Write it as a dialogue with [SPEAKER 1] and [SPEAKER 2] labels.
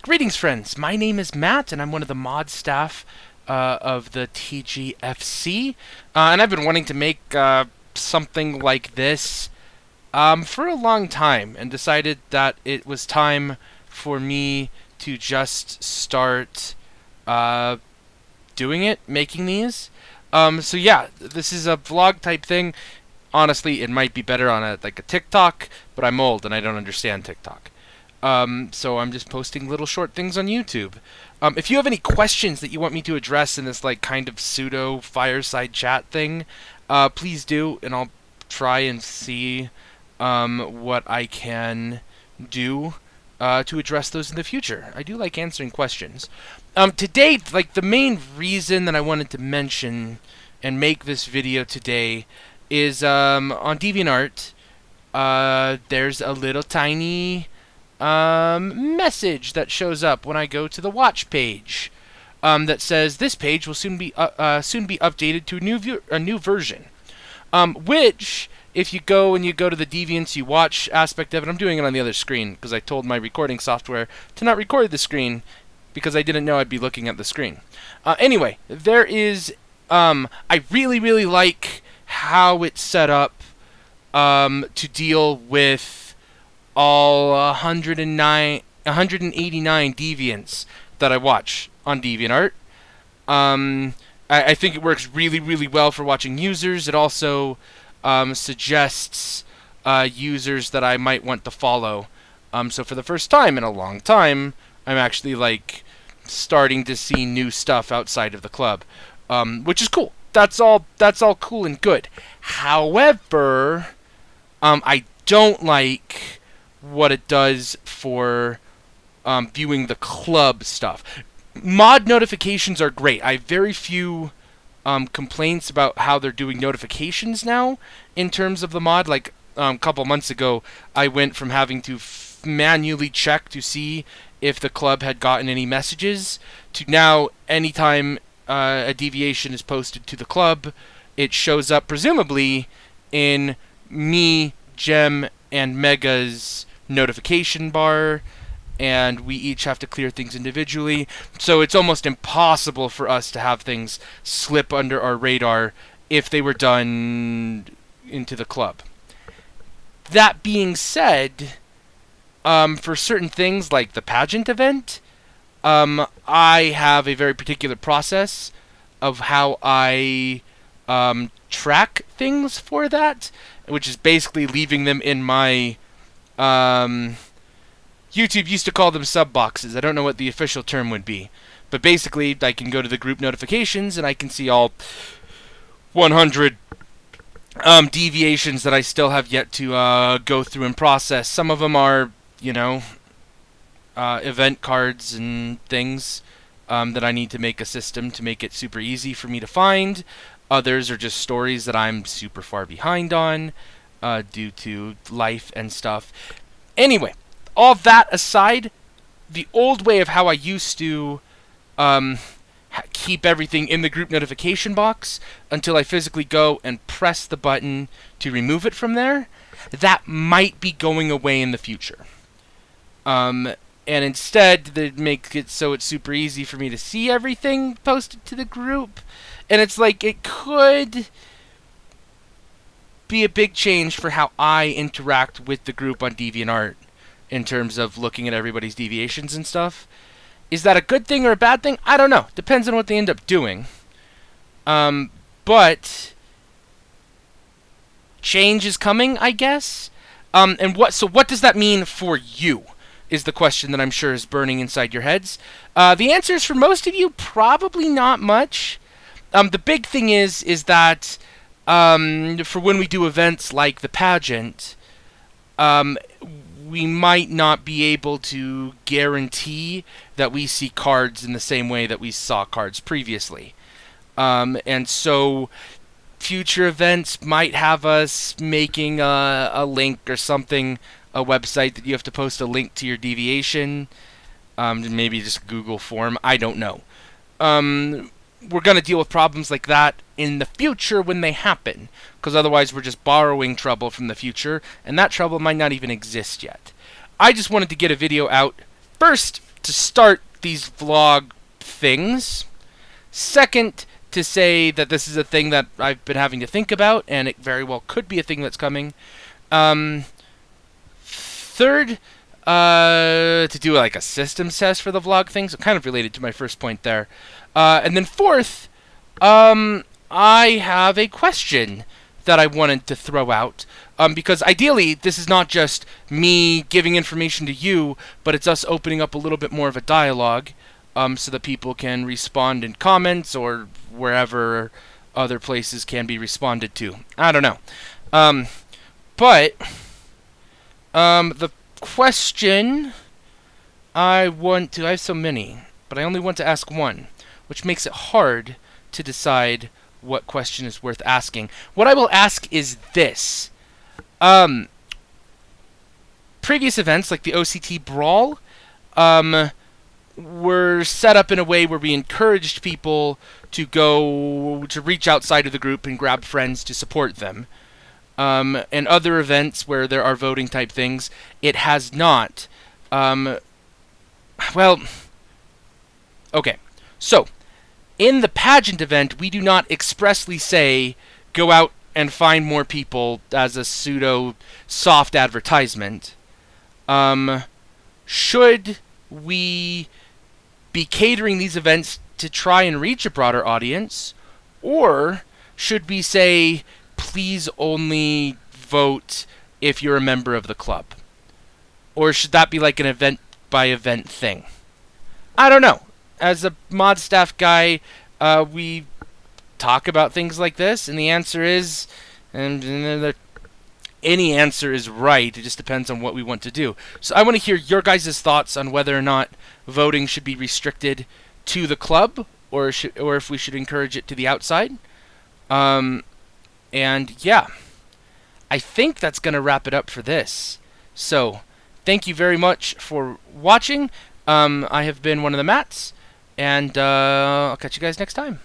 [SPEAKER 1] Greetings, friends. My name is Matt, and I'm one of the mod staff of the TGFC. And I've been wanting to make something like this for a long time, and decided that it was time for me to just start doing it, making these. So yeah, this is a vlog type thing. Honestly, it might be better on a TikTok, but I'm old and I don't understand TikTok. So I'm just posting little short things on YouTube. If you have any questions that you want me to address in this kind of pseudo fireside chat thing, please do, and I'll try and see what I can do to address those in the future. I do like answering questions. Today, the main reason that I wanted to mention and make this video today is on DeviantArt. There's a little tiny message that shows up when I go to the watch page that says this page will soon be updated to a new version. Which, if you go to the Deviants, you watch aspect of it. I'm doing it on the other screen because I told my recording software to not record the screen because I didn't know I'd be looking at the screen. Anyway, there is I really like how it's set up to deal with all 189 deviants that I watch on DeviantArt. I think it works really well for watching users. It also suggests users that I might want to follow. So for the first time in a long time, I'm actually starting to see new stuff outside of the club, which is cool. That's all cool and good. However, I don't like what it does for viewing the club stuff. Mod notifications are great. I have very few complaints about how they're doing notifications now in terms of the mod. A couple months ago, I went from having to manually check to see if the club had gotten any messages to now anytime a deviation is posted to the club, it shows up presumably in me, Gem, and Mega's notification bar, and we each have to clear things individually. So it's almost impossible for us to have things slip under our radar if they were done into the club. That being said, for certain things like the pageant event, I have a very particular process of how I track things for that, which is basically leaving them in my YouTube used to call them sub boxes. I don't know what the official term would be, but basically I can go to the group notifications and I can see all 100 deviations that I still have yet to go through and process. Some of them are, event cards and things that I need to make a system to make it super easy for me to find. Others are just stories that I'm super far behind on due to life and stuff. Anyway, all that aside, the old way of how I used to keep everything in the group notification box until I physically go and press the button to remove it from there, that might be going away in the future. And instead, they make it so it's super easy for me to see everything posted to the group. And it's it could be a big change for how I interact with the group on DeviantArt in terms of looking at everybody's deviations and stuff. Is that a good thing or a bad thing? I don't know. Depends on what they end up doing. But change is coming, I guess. So what does that mean for you? Is the question that I'm sure is burning inside your heads. The answer is for most of you, probably not much. The big thing is that for when we do events like the pageant, we might not be able to guarantee that we see cards in the same way that we saw cards previously. And so future events might have us making a link or something, a website that you have to post a link to your deviation, maybe just Google form, I don't know. We're going to deal with problems like that in the future when they happen, because otherwise we're just borrowing trouble from the future, and that trouble might not even exist yet. I just wanted to get a video out first, to start these vlog things. Second, to say that this is a thing that I've been having to think about, and it very well could be a thing that's coming. Third, to do like a systems test for the vlog things, kind of related to my first point there. And then fourth, I have a question that I wanted to throw out. Because ideally, this is not just me giving information to you, but it's us opening up a little bit more of a dialogue, so that people can respond in comments or wherever other places can be responded to. I don't know. But the question I have so many, but I only want to ask one, which makes it hard to decide what question is worth asking. What I will ask is this. Previous events, like the OCT Brawl, were set up in a way where we encouraged people to reach outside of the group and grab friends to support them. And other events where there are voting type things, it has not. Well, okay. So, in the pageant event, we do not expressly say, go out and find more people as a pseudo soft advertisement. Should we be catering these events to try and reach a broader audience? Or should we say, please only vote if you're a member of the club? Or should that be like an event-by-event thing? I don't know. As a mod staff guy, we talk about things like this, and the answer is, any answer is right. It just depends on what we want to do. So I want to hear your guys' thoughts on whether or not voting should be restricted to the club, or if we should encourage it to the outside. And yeah, I think that's going to wrap it up for this. So thank you very much for watching. I have been one of the Matts, and I'll catch you guys next time.